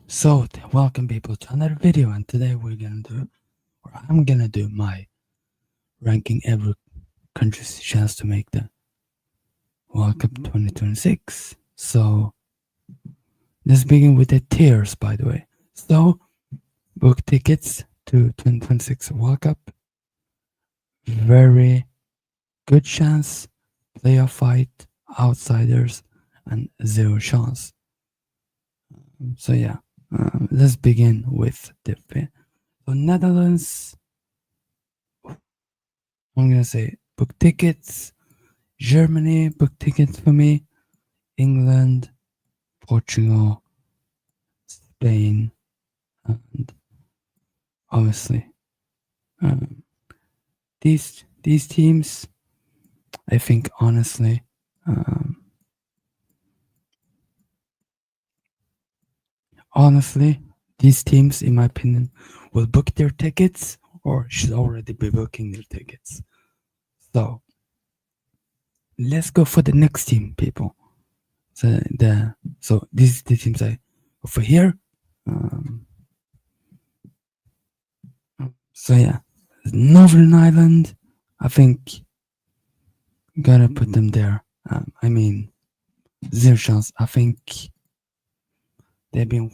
So, welcome people to another video, and today I'm gonna do my ranking every country's chance to make the World Cup 2026. So, let's begin with the tiers, by the way. So, book tickets to 2026 World Cup. Very good chance, playoff fight, outsiders, and zero chance. So yeah, let's begin with the so Netherlands. I'm gonna say book tickets. Germany book tickets for me. England, Portugal, Spain, and obviously um, these teams. I think um, honestly, these teams, in my opinion, will book their tickets or should already be booking their tickets. So let's go for the next team, people. So these the teams I over here. Um, so yeah, Northern Ireland. I think gotta put them there. I mean, zero chance. I think they've been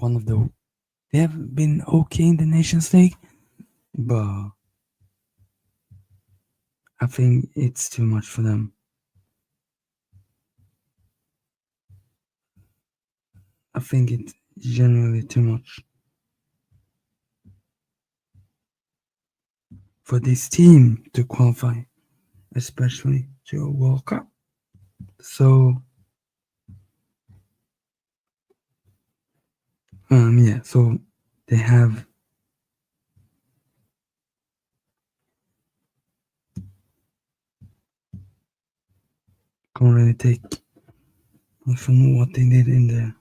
they have been okay in the Nations League, but I think it's too much for them. I think it's generally too much for this team to qualify, especially to a World Cup. So yeah, so they have can't really take from what they did in the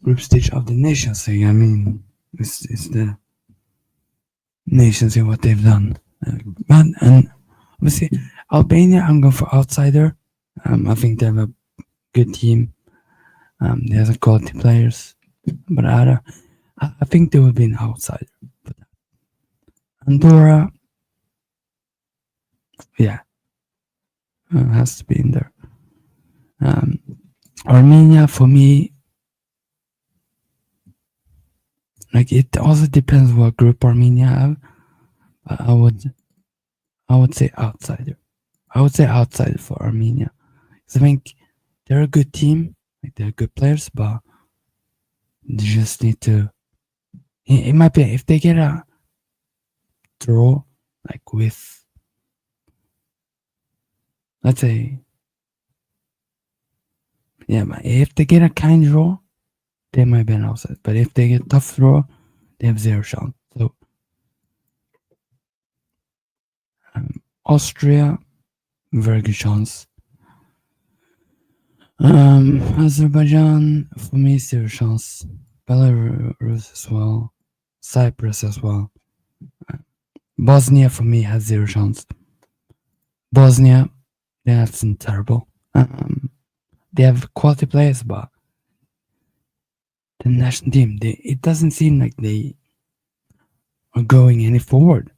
group stage of the Nations League. I mean, it's the Nations League what they've done. But and obviously Albania, I'm going for outsider. I think they have a good team. They have a quality players, but I think they will be an outsider. But Andorra, yeah, has to be in there. Um, Armenia, for me, like it also depends what group Armenia have. But I would say outsider. I would say outsider for Armenia. Because I think they're a good team, like they're good players, but they just need to. It might be if they get a draw, like with, let's say, yeah, but if they get a kind draw, they might be an outside. But if they get tough draw, they have zero chance. So Austria, very good chance. Azerbaijan, for me, zero chance. Belarus as well. Cyprus as well. Bosnia, for me, has zero chance. Bosnia, that's terrible. They have quality players, but the national team, it doesn't seem like they are going any forward.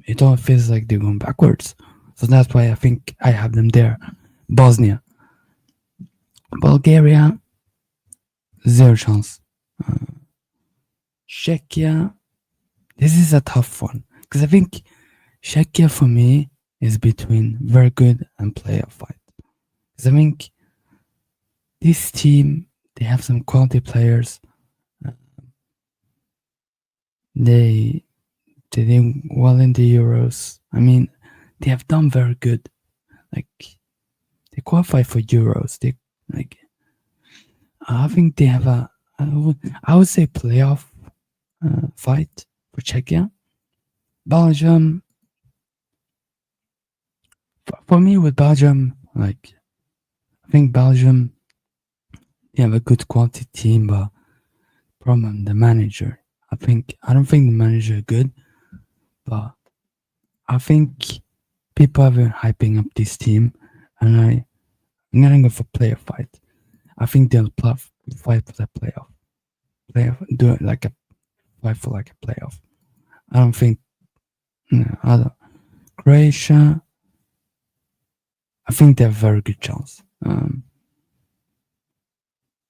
It all feels like they're going backwards. So that's why I think I have them there. Bosnia. Bulgaria, zero chance. Czechia, this is a tough one. Because I think Czechia for me is between very good and playoff fight. Because I think this team, they have some quality players. They did well in the Euros. I mean, they have done very good. Like they qualify for Euros. They like I think they have I would say playoff fight for Czechia. Belgium, for me with Belgium, like I think Belgium, they have a good quality team, but problem the manager. I don't think the manager is good, but I think people have been hyping up this team, and I'm gonna go for player fight. I think they'll fight for that playoff do it like a fight for like a playoff. I don't think. No, I don't. Croatia, I think they have a very good chance.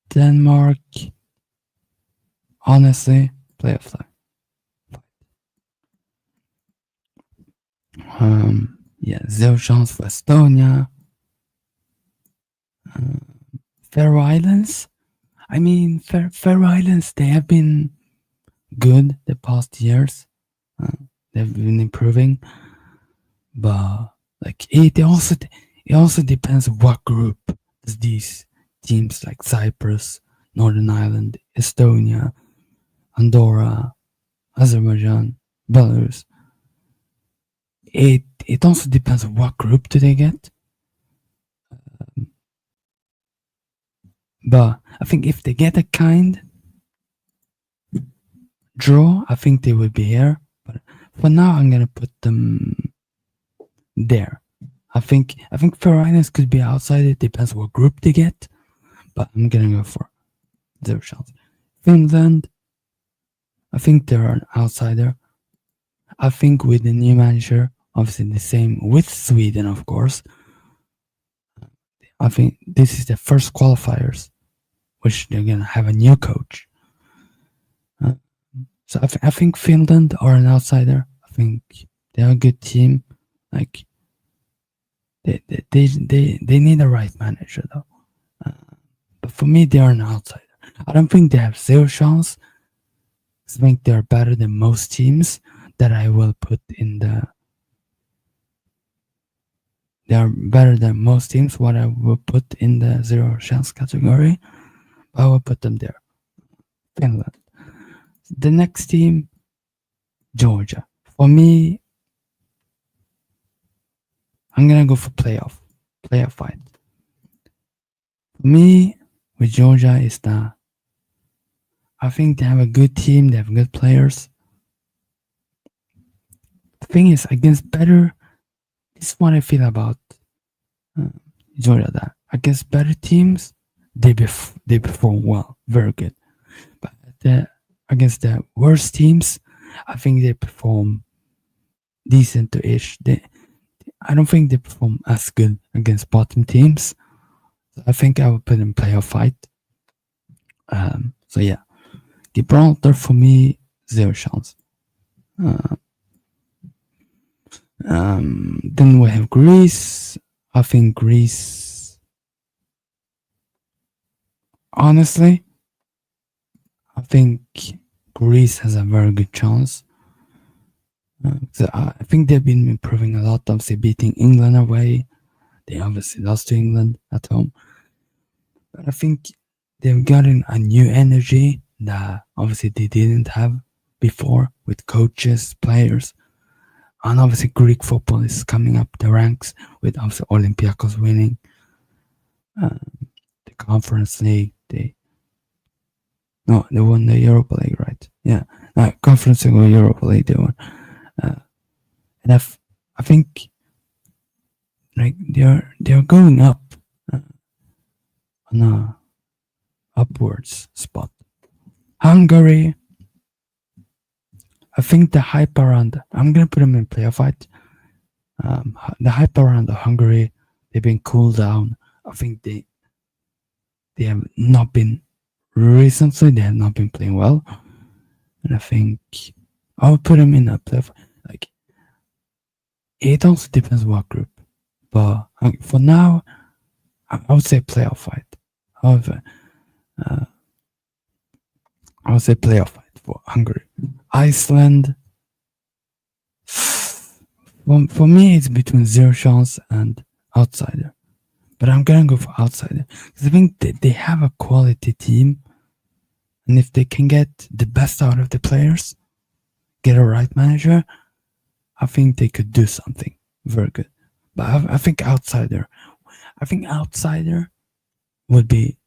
Denmark, honestly, playoff time. Yeah, zero chance for Estonia. Faroe Islands. I mean, Faroe Islands, they have been good the past years. They've been improving, but like it also depends what group these teams like Cyprus, Northern Ireland, Estonia, Andorra, Azerbaijan, Belarus. It also depends on what group do they get. But I think if they get a kind draw, I think they will be here. But for now, I'm gonna put them there. I think Faroe Islands could be outside. It depends what group they get, but I'm gonna go for zero chance. Finland, I think they're an outsider. I think with the new manager, obviously the same with Sweden, of course. I think this is the first qualifiers, which they're gonna have a new coach. So I think Finland are an outsider. I think they're a good team. Like they need a right manager though. But for me, they are an outsider. I don't think they have zero chance. I think they're better than most teams that I will put in the. They are better than most teams. What I will put in the zero chance category, I will put them there. Finland. The next team, Georgia. For me, I'm gonna go for playoff fight. For me, with Georgia is that I think they have a good team. They have good players. The thing is, against better, this is what I feel about Georgia. That against better teams, they perform well, very good. But against the worst teams, I think they perform decent to ish. I don't think they perform as good against bottom teams. So I think I would put in playoff fight. So yeah, Gibraltar for me, zero chance. Then we have Greece. I think Greece, honestly, I think Greece has a very good chance. So I think they've been improving a lot, obviously beating England away. They obviously lost to England at home. But I think they've gotten a new energy that obviously they didn't have before with coaches, players. And obviously Greek football is coming up the ranks with obviously Olympiacos winning the Conference League. They won the Europa League, right? Yeah, Conference League or Europa League they won. And I think like they're going up on a upwards spot. Hungary, I think the hype around, I'm gonna put them in playoff fight. The hype around Hungary, they've been cooled down. I think they have not been recently. They have not been playing well, and I think I'll put them in a playoff. Like it also depends what group, but for now, I would say playoff fight. However, I would say playoff fight for Hungary. Iceland, for me, it's between zero chance and outsider. But I'm gonna go for outsider because I think they have a quality team, and if they can get the best out of the players, get a right manager, I think they could do something very good. But I think outsider would be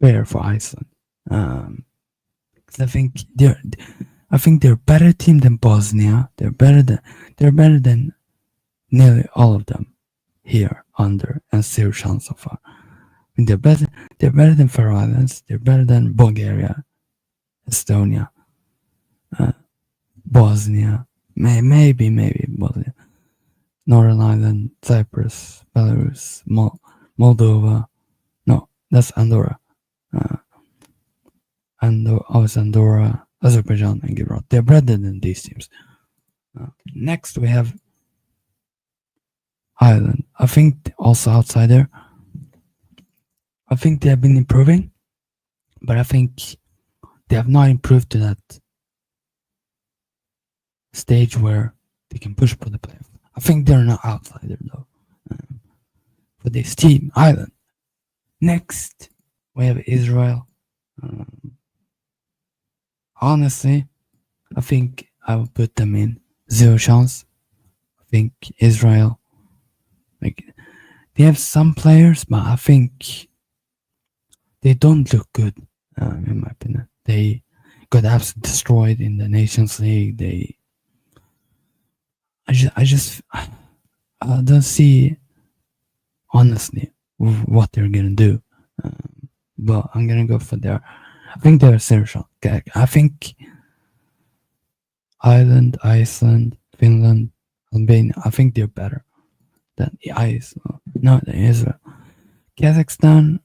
fair for Iceland. Because I think they're a better team than Bosnia. They're better than nearly all of them here under and zero so far. I mean, they're better than Faroe Islands. They're better than Bulgaria. Estonia, Bosnia, maybe Bosnia, Northern Ireland, Cyprus, Belarus, Moldova. No, that's Andorra. Andorra, Azerbaijan, and Gibraltar. They're better than these teams. Next, we have Ireland. I think also outside there. I think they have been improving, but I think they have not improved to that stage where they can push for the playoff. I think they're not outsider though. For this team, Ireland. Next, we have Israel. Honestly, I think I would put them in zero chance. I think Israel, like, they have some players, but I think they don't look good. In my opinion, they got absolutely destroyed in the Nations League. I don't see honestly what they're gonna do. But I'm gonna go for their. I think they're zero shot. I think Ireland, Iceland, Finland, Albania. I think they're better than Iceland. No, than Israel. Kazakhstan.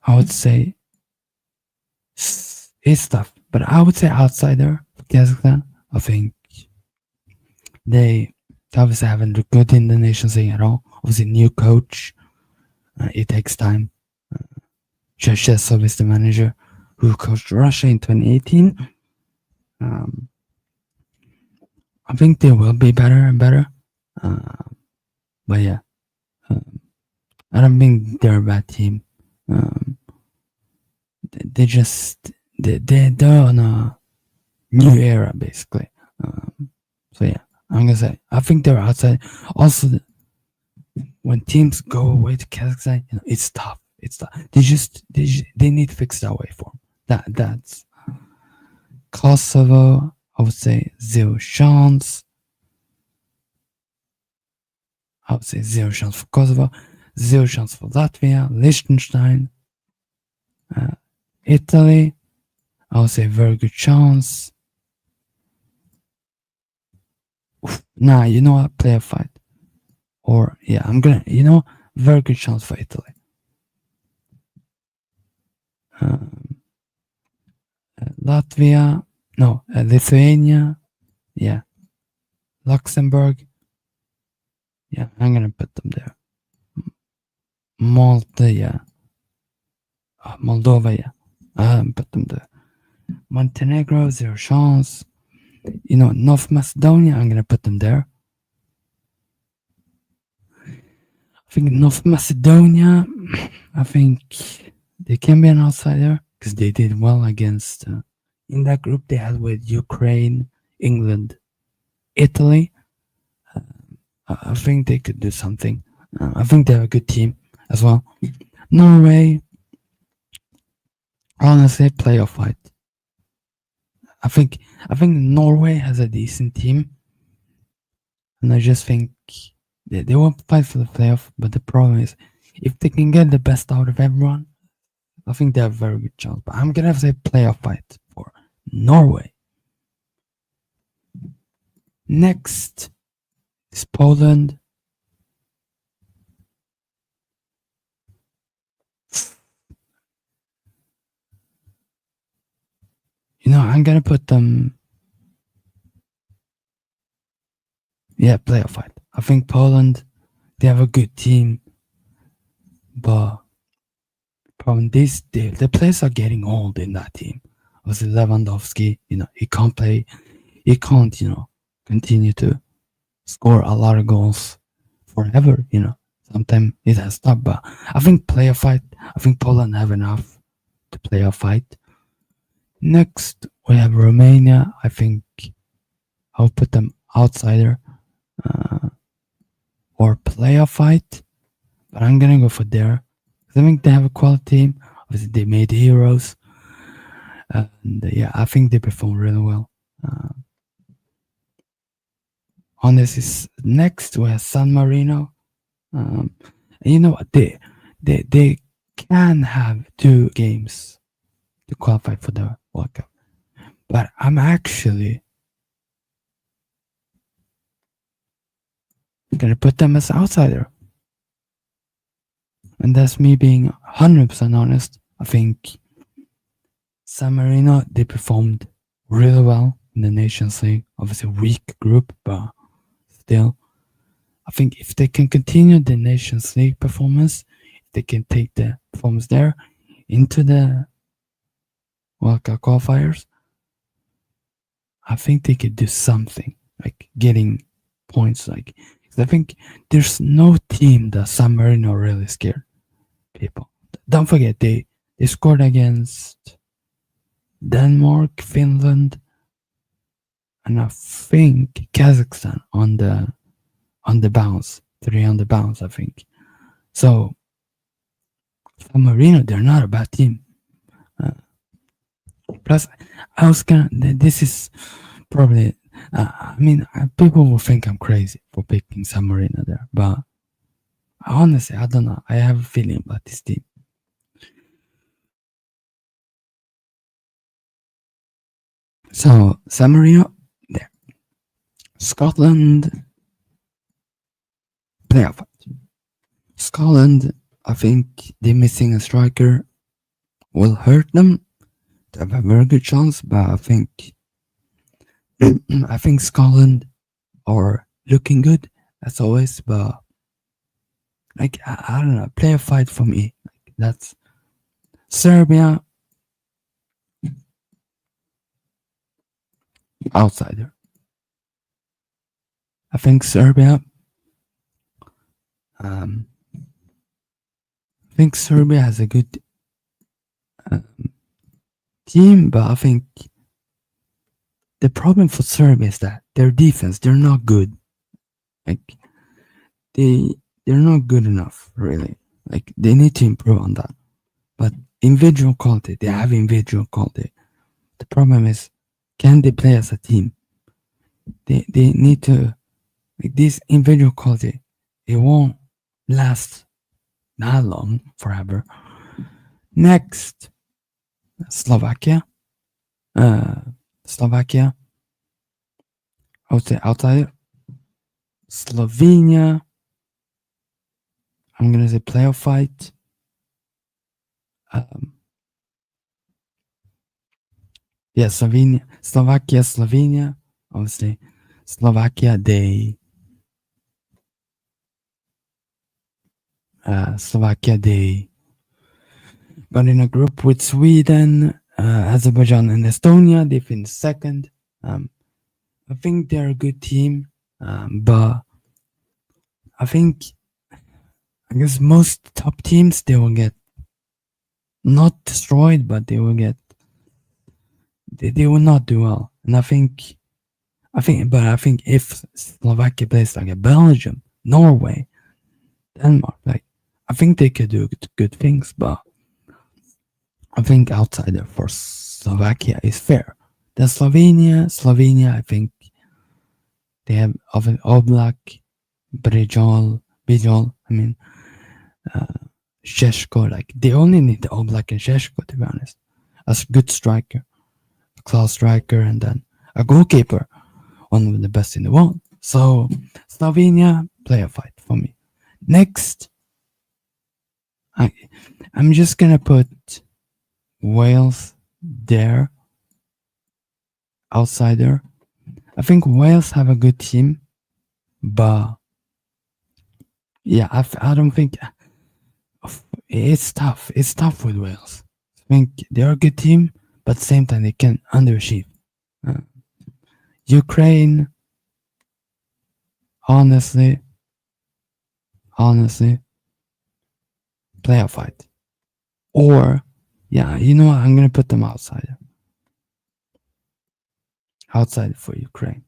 I would say it's tough, but I would say outsider for Kazakhstan. I think they obviously haven't looked good in the Nations League at all. Obviously, new coach. It takes time. Cherchesov is the manager who coached Russia in 2018. I think they will be better and better. But yeah, I don't think they're a bad team. They're on a new era basically. So yeah, I'm gonna say I think they're outside. Also, when teams go away to Kazakhstan, it's tough. It's tough. They need to fix that waveform. That's Kosovo. I would say zero chance. I would say zero chance for Kosovo, zero chance for Latvia, Liechtenstein, Italy. I would say very good chance. Nah, you know what? Play a fight. Or yeah, I'm gonna. Very good chance for Italy. Latvia, no, Lithuania, yeah, Luxembourg, yeah, I'm gonna put them there. Malta, yeah, Moldova, yeah, I'm put them there. Montenegro, zero chance. North Macedonia, I'm gonna put them there. I think North Macedonia, I think they can be an outsider because they did well against in that group they had with Ukraine, England, Italy. I think they could do something. I think they're a good team as well. Norway, honestly, playoff fight. I think Norway has a decent team, and I just think they won't fight for the playoff. But the problem is, if they can get the best out of everyone, I think they have a very good chance. But I'm gonna say playoff fight for Norway. Next is Poland. I'm gonna put them. Yeah, playoff fight. I think Poland, they have a good team, but problem the players are getting old in that team. Obviously, Lewandowski, he can't play. He can't, continue to score a lot of goals forever. Sometimes it has stopped. But I think playoff fight. I think Poland have enough to play a fight. Next, we have Romania. I think I'll put them outsider or playoff fight. But I'm gonna go for there. I think they have a quality team. Obviously, they made heroes. And yeah, I think they perform really well. On this is next we have San Marino. And you know what? They can have 2 games to qualify for the World Cup. But I'm actually gonna put them as outsider. And that's me being 100% honest. I think San Marino, they performed really well in the Nations League. Obviously, weak group, but still, I think if they can continue the Nations League performance, if they can take the performance there into the World Cup qualifiers, I think they could do something, like getting points. Like, I think there's no team that San Marino really scared people. Don't forget, they scored against Denmark, Finland, and I think Kazakhstan on the bounce, 3 on the bounce, I think. So San Marino, they're not a bad team. Plus, I was gonna. This is probably. I mean, people will think I'm crazy for picking San Marino there, but honestly, I don't know. I have a feeling about this team. So San Marino, there. Scotland, playoff. Scotland, I think they're missing a striker will hurt them. They have a very good chance, but I think Scotland are looking good as always, but like I don't know, play a fight for me. Like, that's Serbia, outsider. I think Serbia. Um, I think Serbia has a good um, team, but I think the problem for Serbia is that their defense, they're not good. Like they're not good enough, really. Like they need to improve on that. But individual quality, they have individual quality. The problem is, can they play as a team? They need to, like, this individual quality. It won't last that long, forever. Next, Slovakia. Slovakia. I would say outsider. Slovenia. I'm gonna say playoff fight. Yeah, Slovenia. Obviously, Slovakia. They got in a group with Sweden, Azerbaijan, and Estonia. They finished second. I think they're a good team, but I guess most top teams, they will get not destroyed, but they will get they will not do well. And I think if Slovakia plays like a Belgium, Norway, Denmark, like I think they could do good things, but I think outsider for Slovakia is fair. Then Slovenia, I think they have Oblak, Bijol. I mean, Sheshko. Like they only need the Oblak and Sheshko, to be honest. A good striker, a class striker, and then a goalkeeper, one of the best in the world. So Slovenia, play a fight for me. Next, I'm just gonna put Wales there, outsider. I think Wales have a good team, but yeah, I don't think it's tough. It's tough with Wales. I think they're a good team, but at the same time they can underachieve. Ukraine, honestly, play a fight. Or, yeah, you know what? I'm gonna put them outside. Outside for Ukraine.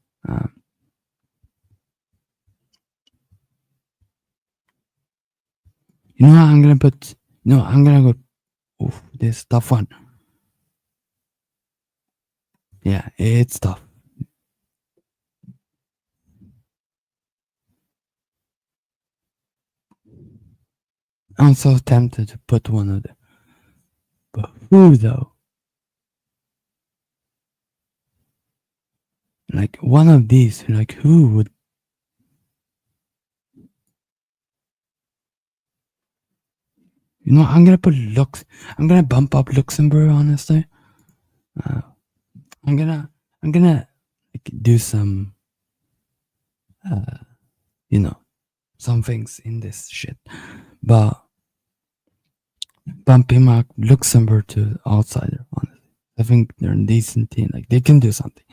You know what? I'm gonna put. No, I'm gonna go. Oof, this tough one. Yeah, it's tough. I'm so tempted to put one of them. But who though? like one of these, like who would? I'm gonna put Lux. I'm gonna bump up Luxembourg. Honestly, uh, I'm gonna like, do some you know some things in this shit, but bumping up Luxembourg to outsider. Honestly, I think they're a decent team. Like they can do something.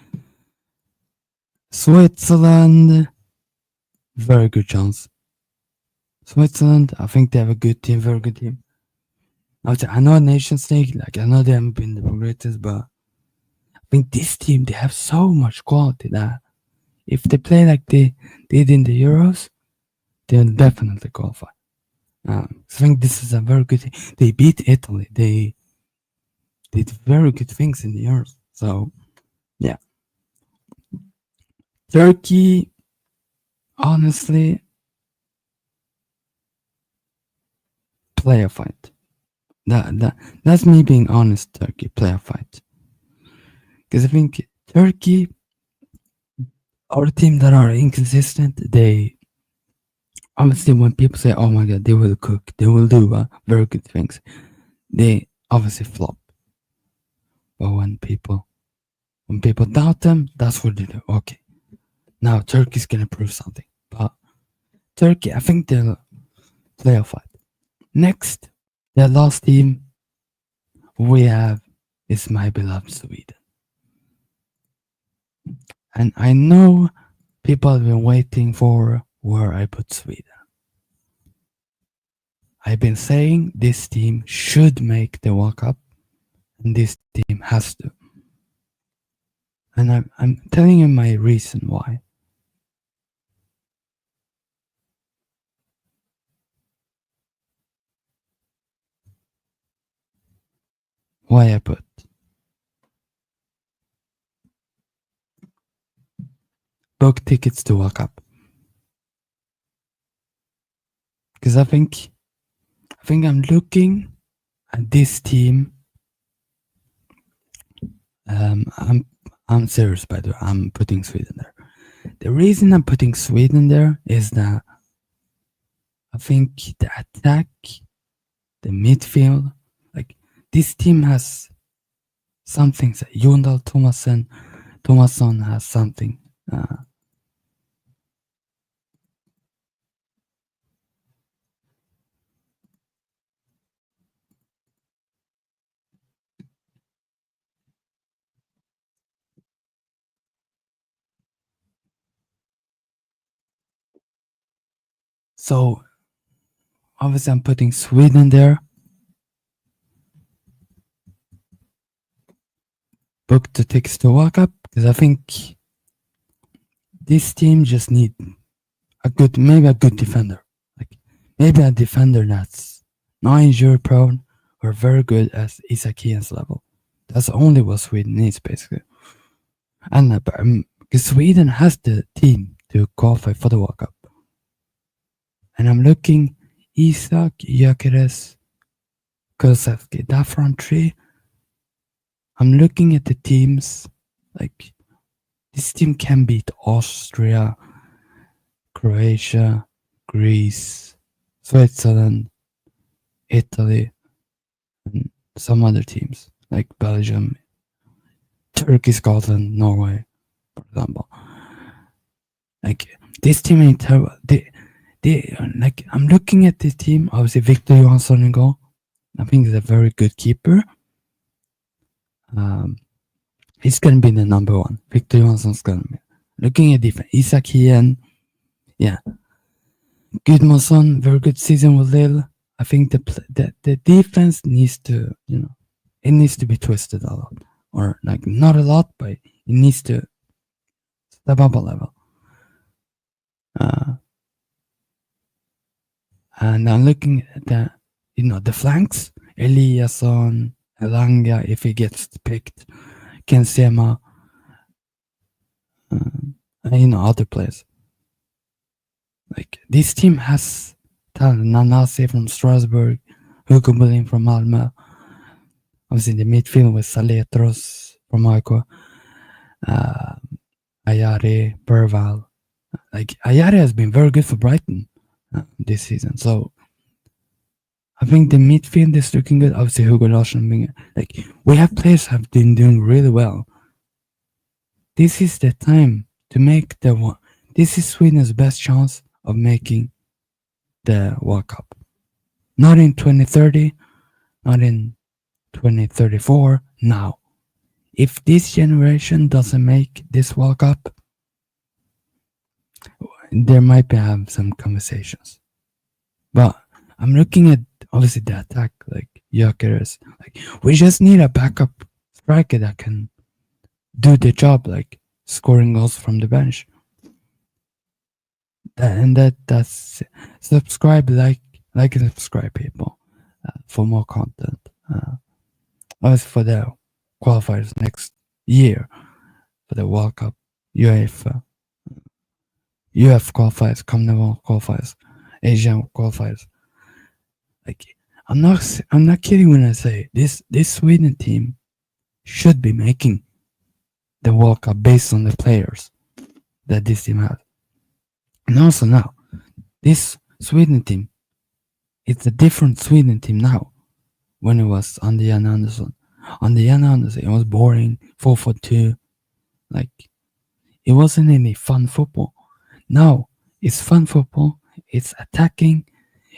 Switzerland, very good chance. Switzerland, I think they have a good team, very good team. I know Nations League, like I know they haven't been the greatest, but I think this team they have so much quality that if they play like they did in the Euros, they'll definitely qualify. I think this is a very good team. They beat Italy. They did very good things in the Euros. So yeah, Turkey, honestly, play a fight. That's me being honest. Turkey play a fight because I think Turkey are a team that are inconsistent. They obviously when people say, "Oh my god, they will cook, they will do very good things," they obviously flop. But when people doubt them, that's what they do. Okay, now Turkey's gonna prove something. But Turkey, I think they'll play a fight. Next, the last team we have is my beloved Sweden. And I know people have been waiting for where I put Sweden. I've been saying this team should make the World Cup, and this team has to. And I'm telling you my reason why. Why I put book tickets to World Cup. Because I think I'm looking at this team. I'm serious, by the way. I'm putting Sweden there. The reason I'm putting Sweden there is that I think the attack, the midfield, like this team has something. Jondal Thomasson has something. So obviously I'm putting Sweden there. Book the tickets to World Cup because I think this team just need maybe a good defender, like maybe a defender that's not injury prone or very good at Isakian's level. That's only what Sweden needs basically. And because Sweden has the team to qualify for the World Cup, and I'm looking Isak, Gyökeres, Kulusevski, that front three. I'm looking at the teams like this team can beat Austria, Croatia, Greece, Switzerland, Italy, and some other teams like Belgium, Turkey, Scotland, Norway, for example. Like this team ain't terrible. They like I'm looking at this team. Obviously, Victor Johansson in goal. I think he's a very good keeper. He's gonna be the number one. Victor Johansson's gonna be. Looking at defense, Isak Hien, yeah, Gudmundsson, very good season with Lille. I think the defense needs to, it needs to be twisted a lot, or like not a lot, but it needs to step up a level. And I'm looking at the flanks, Eliasson, Elanga, if he gets picked, Kensema, and other players. Like this team has talent. Nanase from Strasbourg, Hugo Bolin from Malmö. Obviously in the midfield with Saletros from Monaco. Ayari, Burval. Like Ayari has been very good for Brighton this season. So I think the midfield is looking good. Obviously, Hugo Larsson being like we have players have been doing really well. This is the time to make the one. This is Sweden's best chance of making the World Cup. Not in 2030, not in 2034. Now, if this generation doesn't make this World Cup, there might be have some conversations. But I'm looking at obviously the attack, like Gyökeres. Like we just need a backup striker that can do the job, like scoring goals from the bench. That's subscribe, like and subscribe, people, for more content. Obviously for the qualifiers next year for the World Cup, UEFA qualifiers, CONMEBOL qualifiers, Asian qualifiers. Like I'm not kidding when I say this Sweden team should be making the World Cup based on the players that this team has. And also now, this Sweden team, it's a different Sweden team now when it was under Jan Andersson. Under Jan Andersson, it was boring, 4-4-2. Like, it wasn't any fun football. Now, it's fun football, it's attacking,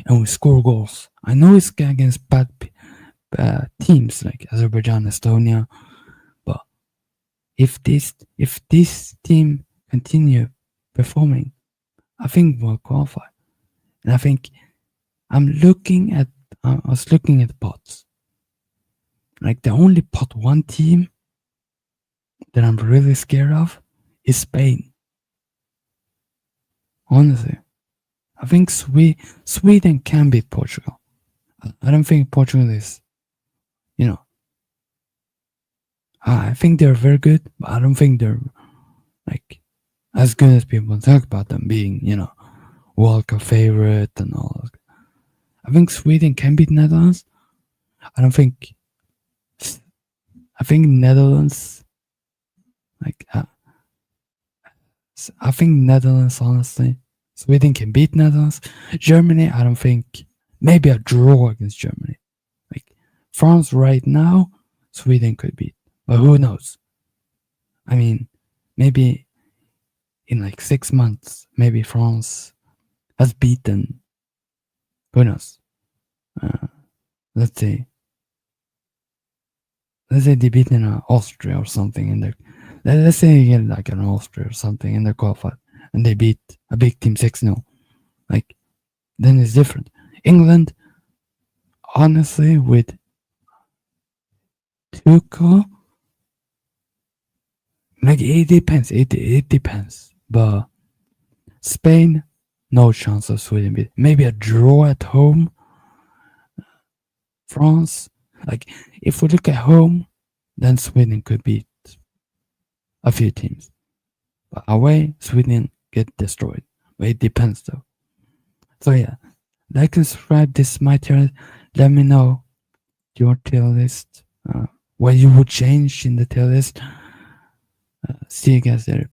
and we score goals. I know it's against bad teams like Azerbaijan, Estonia, but if this team continue performing, I think we'll qualify. And I think I was looking at pots. Like the only pot one team that I'm really scared of is Spain. Honestly, I think Sweden can beat Portugal. I don't think Portugal is, I think they're very good, but I don't think they're like as good as people talk about them being, World Cup favorite and all. I think Sweden can beat Netherlands. I think Netherlands, I think Netherlands, honestly. Sweden can beat Netherlands. Germany, I don't think. Maybe a draw against Germany. Like France right now, Sweden could beat. But who knows? I mean, maybe in like 6 months, maybe France has beaten. Who knows? Let's say they beaten Austria or something in the. Let's say you get like an Austria or something in the qualifier, and they beat a big team 6-0. Like then it's different. England, honestly, with Tuchel, like it depends. It depends. But Spain, no chance of Sweden beat. Maybe a draw at home. France, like if we look at home, then Sweden could beat a few teams. But away, Sweden get destroyed. But it depends though. So yeah, like and subscribe. This is my tier list. Let me know your tier list. What you would change in the tier list. See you guys there.